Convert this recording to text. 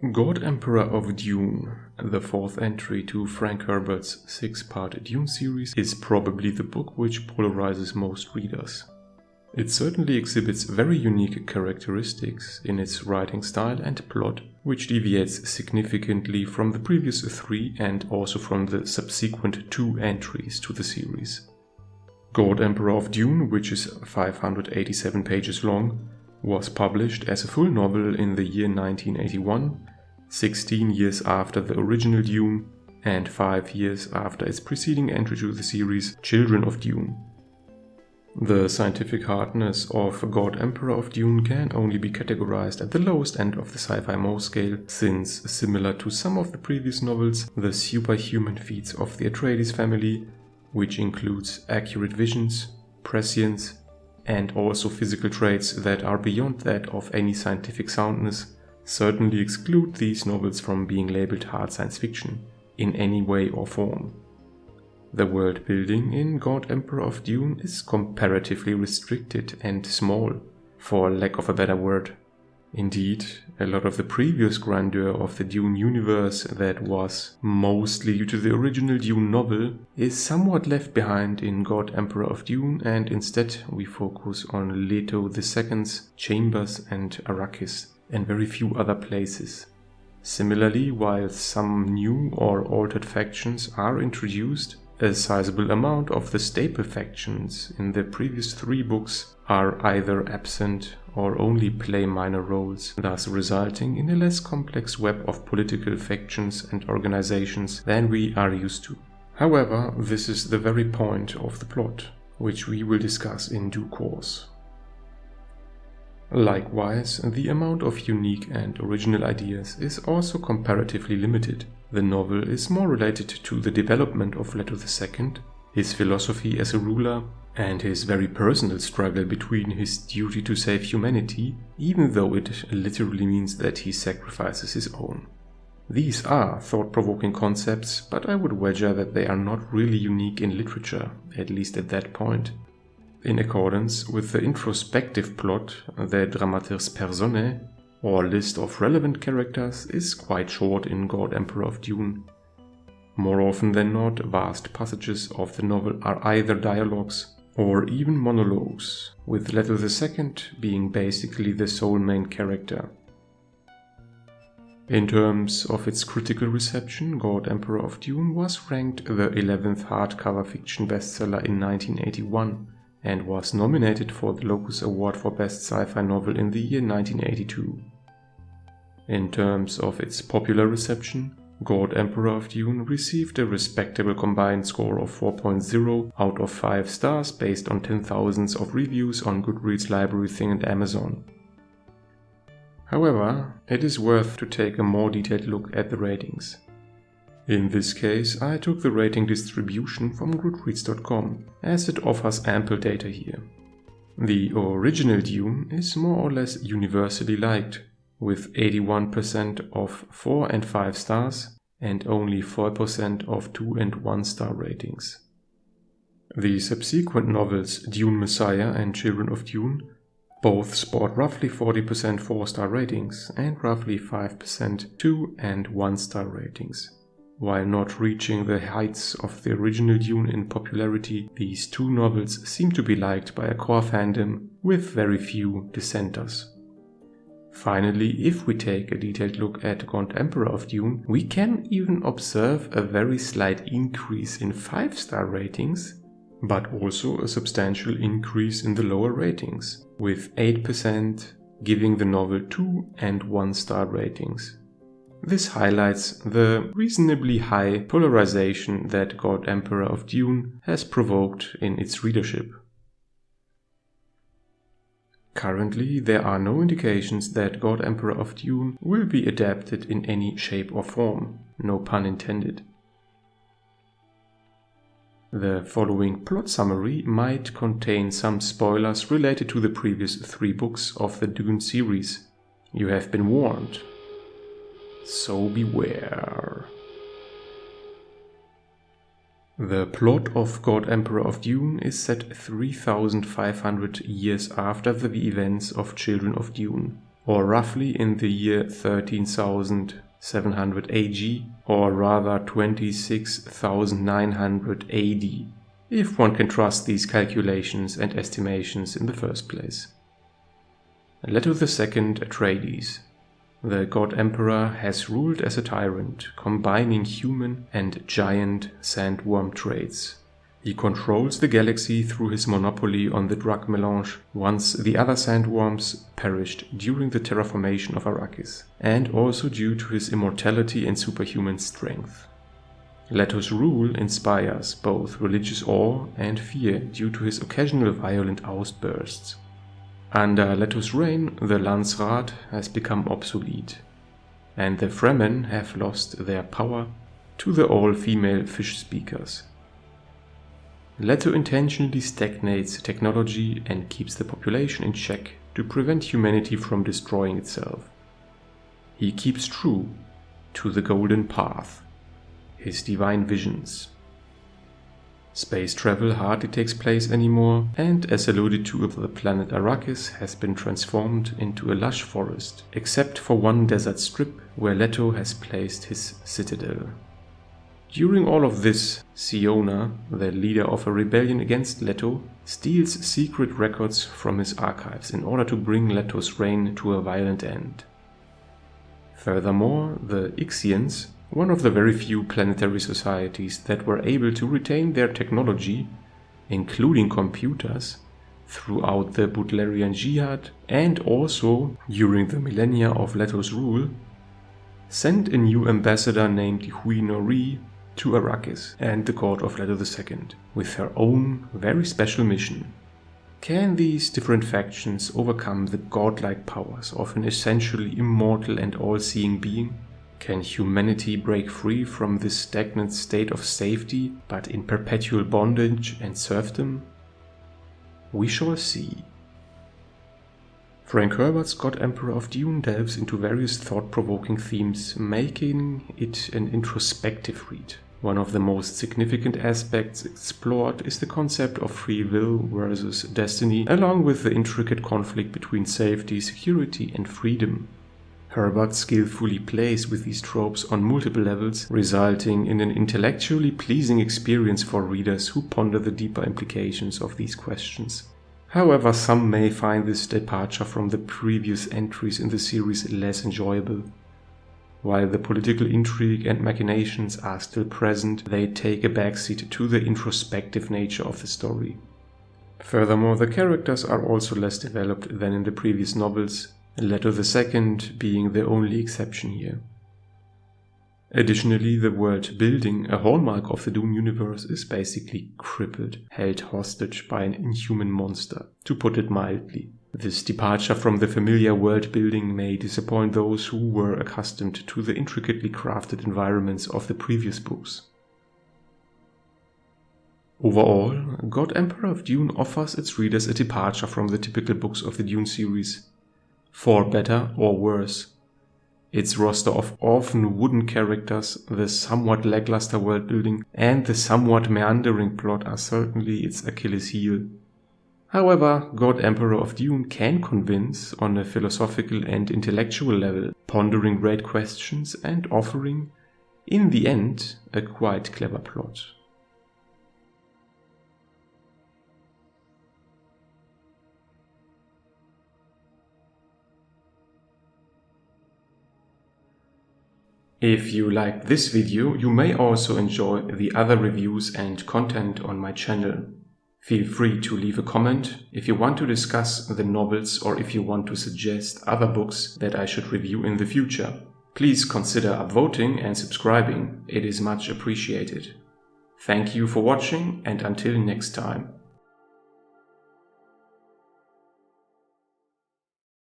God Emperor of Dune, the fourth entry to Frank Herbert's six-part Dune series, is probably the book which polarizes most readers. It certainly exhibits very unique characteristics in its writing style and plot, which deviates significantly from the previous three and also from the subsequent two entries to the series. God Emperor of Dune, which is 587 pages long, was published as a full novel in the year 1981, 16 years after the original Dune, and 5 years after its preceding entry to the series, Children of Dune. The scientific hardness of God Emperor of Dune can only be categorized at the lowest end of the sci-fi Mohs scale, since, similar to some of the previous novels, the superhuman feats of the Atreides family, which includes accurate visions, prescience, and also physical traits that are beyond that of any scientific soundness, certainly exclude these novels from being labeled hard science fiction, in any way or form. The world building in God Emperor of Dune is comparatively restricted and small, for lack of a better word. Indeed, a lot of the previous grandeur of the Dune universe that was mostly due to the original Dune novel is somewhat left behind in God Emperor of Dune, and instead we focus on Leto II's chambers and Arrakis and very few other places. Similarly, while some new or altered factions are introduced, a sizable amount of the staple factions in the previous three books are either absent or only play minor roles, thus resulting in a less complex web of political factions and organizations than we are used to. However, this is the very point of the plot, which we will discuss in due course. Likewise, the amount of unique and original ideas is also comparatively limited. The novel is more related to the development of Leto II, his philosophy as a ruler, and his very personal struggle between his duty to save humanity, even though it literally means that he sacrifices his own. These are thought-provoking concepts, but I would wager that they are not really unique in literature, at least at that point. In accordance with the introspective plot, the Dramatis Personae, or list of relevant characters, is quite short in God Emperor of Dune. More often than not, vast passages of the novel are either dialogues or even monologues, with Leto II being basically the sole main character. In terms of its critical reception, God Emperor of Dune was ranked the 11th hardcover fiction bestseller in 1981, and was nominated for the Locus Award for Best Sci-Fi Novel in the year 1982. In terms of its popular reception, God Emperor of Dune received a respectable combined score of 4.0 out of 5 stars based on 10,000 of reviews on Goodreads, Library Thing and Amazon. However, it is worth to take a more detailed look at the ratings. In this case, I took the rating distribution from Goodreads.com, as it offers ample data here. The original Dune is more or less universally liked, with 81% of 4 and 5 stars and only 4% of 2 and 1 star ratings. The subsequent novels Dune Messiah and Children of Dune both sport roughly 40% 4-star ratings and roughly 5% 2 and 1 star ratings. While not reaching the heights of the original Dune in popularity, these two novels seem to be liked by a core fandom with very few dissenters. Finally, if we take a detailed look at God Emperor of Dune, we can even observe a very slight increase in 5-star ratings, but also a substantial increase in the lower ratings, with 8% giving the novel 2 and 1 star ratings. This highlights the reasonably high polarization that God Emperor of Dune has provoked in its readership. Currently, there are no indications that God Emperor of Dune will be adapted in any shape or form, no pun intended. The following plot summary might contain some spoilers related to the previous 3 books of the Dune series. You have been warned. So beware. The plot of God Emperor of Dune is set 3,500 years after the events of Children of Dune, or roughly in the year 13,700 AG, or rather 26,900 AD, if one can trust these calculations and estimations in the first place. Leto II Atreides. The God Emperor has ruled as a tyrant, combining human and giant sandworm traits. He controls the galaxy through his monopoly on the drug melange once the other sandworms perished during the terraformation of Arrakis, and also due to his immortality and superhuman strength. Leto's rule inspires both religious awe and fear due to his occasional violent outbursts. Under Leto's reign, the Landsraad has become obsolete, and the Fremen have lost their power to the all-female fish speakers. Leto intentionally stagnates technology and keeps the population in check to prevent humanity from destroying itself. He keeps true to the golden path, his divine visions. Space travel hardly takes place anymore, and as alluded to, the planet Arrakis has been transformed into a lush forest, except for one desert strip where Leto has placed his citadel. During all of this, Siona, the leader of a rebellion against Leto, steals secret records from his archives in order to bring Leto's reign to a violent end. Furthermore, the Ixians, one of the very few planetary societies that were able to retain their technology, including computers, throughout the Butlerian Jihad and also during the millennia of Leto's rule, sent a new ambassador named Hui Nori to Arrakis and the court of Leto II, with her own very special mission. Can these different factions overcome the godlike powers of an essentially immortal and all-seeing being? Can humanity break free from this stagnant state of safety, but in perpetual bondage and serfdom? We shall see. Frank Herbert's God Emperor of Dune delves into various thought-provoking themes, making it an introspective read. One of the most significant aspects explored is the concept of free will versus destiny, along with the intricate conflict between safety, security, and freedom. Herbert skillfully plays with these tropes on multiple levels, resulting in an intellectually pleasing experience for readers who ponder the deeper implications of these questions. However, some may find this departure from the previous entries in the series less enjoyable. While the political intrigue and machinations are still present, they take a backseat to the introspective nature of the story. Furthermore, the characters are also less developed than in the previous novels, Leto II being the only exception here. Additionally, the world building, a hallmark of the Dune universe, is basically crippled, held hostage by an inhuman monster, to put it mildly. This departure from the familiar world building may disappoint those who were accustomed to the intricately crafted environments of the previous books. Overall, God Emperor of Dune offers its readers a departure from the typical books of the Dune series, for better or worse. Its roster of often wooden characters, the somewhat lackluster world building, and the somewhat meandering plot are certainly its Achilles heel. However, God Emperor of Dune can convince on a philosophical and intellectual level, pondering great questions and offering, in the end, a quite clever plot. If you liked this video, you may also enjoy the other reviews and content on my channel. Feel free to leave a comment if you want to discuss the novels or if you want to suggest other books that I should review in the future. Please consider upvoting and subscribing, it is much appreciated. Thank you for watching, and until next time.